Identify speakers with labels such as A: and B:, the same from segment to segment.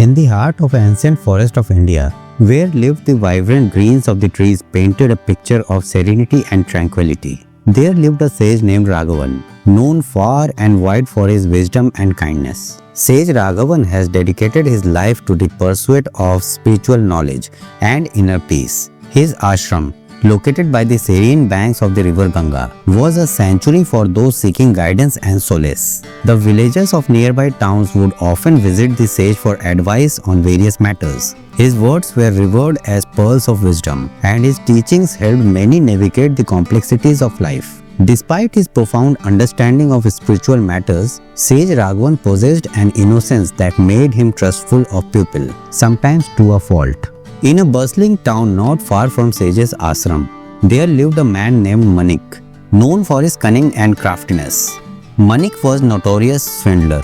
A: In the heart of ancient forest of India, where lived the vibrant greens of the trees painted a picture of serenity and tranquility, there lived a sage named Raghavan, known far and wide for his wisdom and kindness. Sage Raghavan has dedicated his life to the pursuit of spiritual knowledge and inner peace. His ashram, located by the serene banks of the river Ganga, was a sanctuary for those seeking guidance and solace. The villagers of nearby towns would often visit the sage for advice on various matters. His words were revered as pearls of wisdom, and his teachings helped many navigate the complexities of life. Despite his profound understanding of spiritual matters, Sage Raghavan possessed an innocence that made him trustful of people, sometimes to a fault. In a bustling town not far from Sage's ashram, there lived a man named Manik, known for his cunning and craftiness. Manik was a notorious swindler.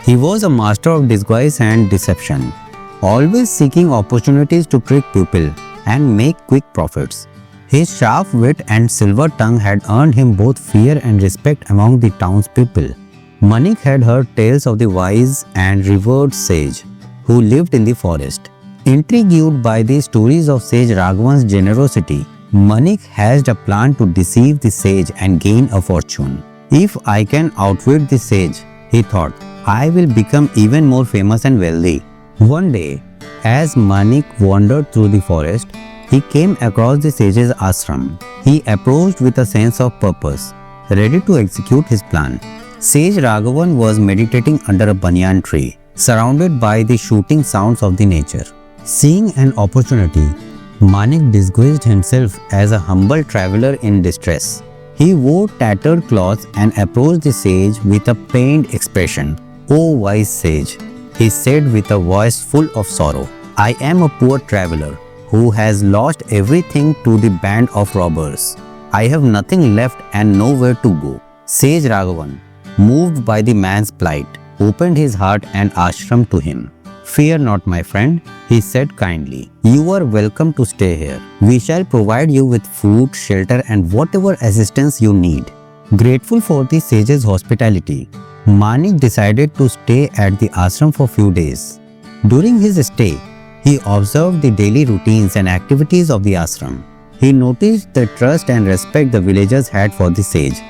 A: He was a master of disguise and deception, always seeking opportunities to trick people and make quick profits. His sharp wit and silver tongue had earned him both fear and respect among the townspeople. Manik had heard tales of the wise and revered sage who lived in the forest. Intrigued by the stories of Sage Raghavan's generosity, Manik hatched a plan to deceive the sage and gain a fortune. If I can outwit the sage, he thought, I will become even more famous and wealthy. One day, as Manik wandered through the forest, he came across the sage's ashram. He approached with a sense of purpose, ready to execute his plan. Sage Raghavan was meditating under a banyan tree, surrounded by the shooting sounds of the nature. Seeing an opportunity, Manik disguised himself as a humble traveler in distress. He wore tattered clothes and approached the sage with a pained expression. "O wise sage," he said with a voice full of sorrow, "I am a poor traveler who has lost everything to the band of robbers. I have nothing left and nowhere to go." Sage Raghavan, moved by the man's plight, opened his heart and ashram to him. "Fear not, my friend," he said kindly. "You are welcome to stay here. We shall provide you with food, shelter, and whatever assistance you need." Grateful for the sage's hospitality, Manik decided to stay at the ashram for a few days. During his stay, he observed the daily routines and activities of the ashram. He noticed the trust and respect the villagers had for the sage,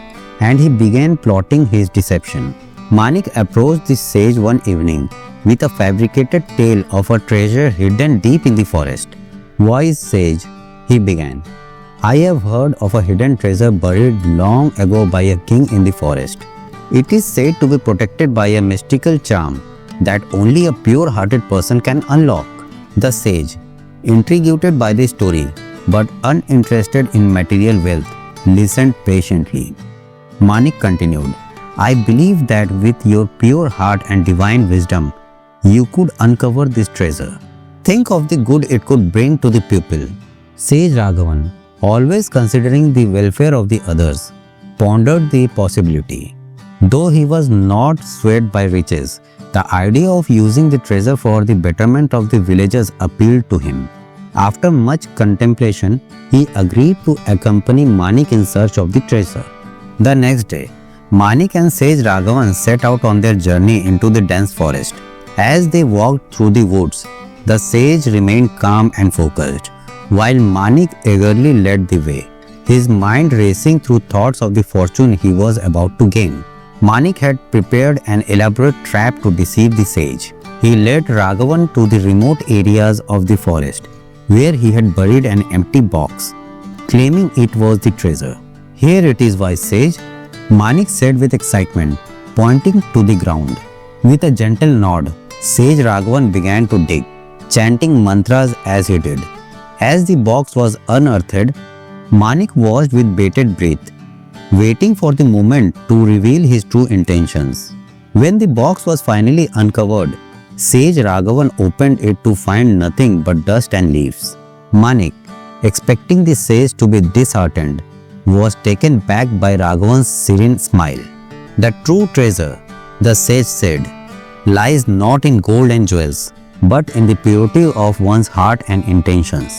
A: and he began plotting his deception. Manik approached the sage one evening with a fabricated tale of a treasure hidden deep in the forest. "Wise sage," he began, "I have heard of a hidden treasure buried long ago by a king in the forest. It is said to be protected by a mystical charm that only a pure-hearted person can unlock." The sage, intrigued by the story but uninterested in material wealth, listened patiently. Manik continued, "I believe that with your pure heart and divine wisdom, you could uncover this treasure. Think of the good it could bring to the people." Sage Raghavan, always considering the welfare of the others, pondered the possibility. Though he was not swayed by riches, the idea of using the treasure for the betterment of the villagers appealed to him. After much contemplation, he agreed to accompany Manik in search of the treasure. The next day, Manik and Sage Raghavan set out on their journey into the dense forest. As they walked through the woods, the sage remained calm and focused, while Manik eagerly led the way, his mind racing through thoughts of the fortune he was about to gain. Manik had prepared an elaborate trap to deceive the sage. He led Raghavan to the remote areas of the forest, where he had buried an empty box, claiming it was the treasure. "Here it is, wise sage," Manik said with excitement, pointing to the ground. With a gentle nod, Sage Raghavan began to dig, chanting mantras as he did. As the box was unearthed, Manik watched with bated breath, waiting for the moment to reveal his true intentions. When the box was finally uncovered, Sage Raghavan opened it to find nothing but dust and leaves. Manik, expecting the sage to be disheartened, was taken back by Raghavan's serene smile. "The true treasure," the sage said, "lies not in gold and jewels, but in the purity of one's heart and intentions."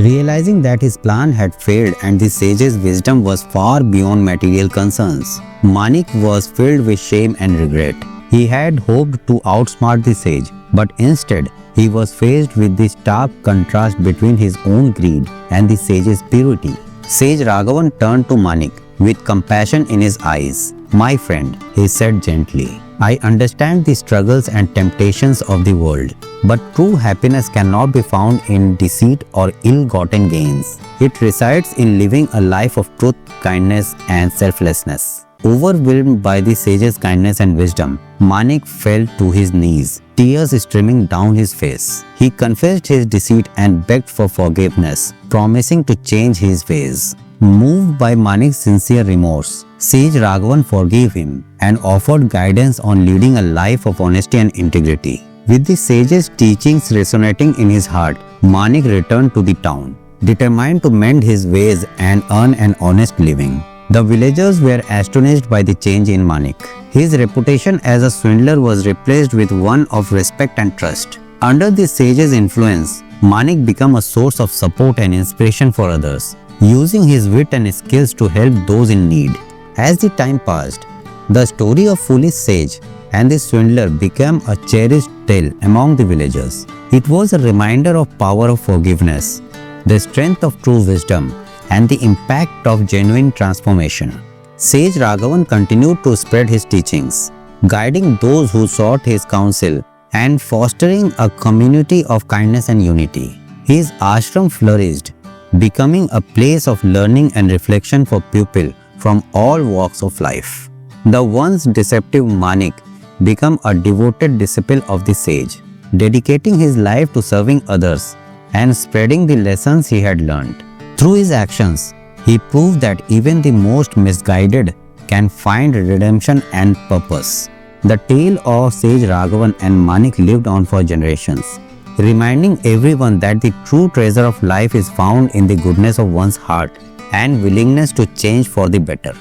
A: Realizing that his plan had failed and the sage's wisdom was far beyond material concerns, Manik was filled with shame and regret. He had hoped to outsmart the sage, but instead he was faced with the stark contrast between his own greed and the sage's purity. Sage Raghavan turned to Manik with compassion in his eyes. "My friend," he said gently, "I understand the struggles and temptations of the world, but true happiness cannot be found in deceit or ill-gotten gains. It resides in living a life of truth, kindness, and selflessness." Overwhelmed by the sage's kindness and wisdom, Manik fell to his knees, tears streaming down his face. He confessed his deceit and begged for forgiveness, promising to change his ways. Moved by Manik's sincere remorse, Sage Raghavan forgave him and offered guidance on leading a life of honesty and integrity. With the sage's teachings resonating in his heart, Manik returned to the town, determined to mend his ways and earn an honest living. The villagers were astonished by the change in Manik. His reputation as a swindler was replaced with one of respect and trust. Under the sage's influence, Manik became a source of support and inspiration for others, using his wit and skills to help those in need. As the time passed, the story of Foolish Sage and the swindler became a cherished tale among the villagers. It was a reminder of power of forgiveness, the strength of true wisdom, and the impact of genuine transformation. Sage Raghavan continued to spread his teachings, guiding those who sought his counsel and fostering a community of kindness and unity. His ashram flourished, becoming a place of learning and reflection for people from all walks of life. The once deceptive Manik became a devoted disciple of the sage, dedicating his life to serving others and spreading the lessons he had learned. Through his actions, he proved that even the most misguided can find redemption and purpose. The tale of Sage Raghavan and Manik lived on for generations, reminding everyone that the true treasure of life is found in the goodness of one's heart and willingness to change for the better.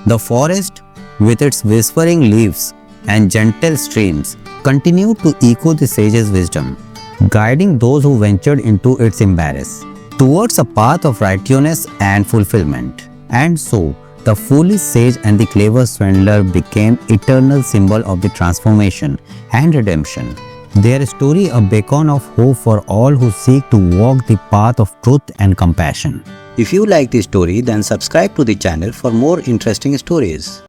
A: The forest, with its whispering leaves and gentle streams, continued to echo the sage's wisdom, guiding those who ventured into its embrace towards a path of righteousness and fulfillment. And so, the foolish sage and the clever swindler became eternal symbol of the transformation and redemption. Their story a beacon of hope for all who seek to walk the path of truth and compassion.
B: If you like this story, then subscribe to the channel for more interesting stories.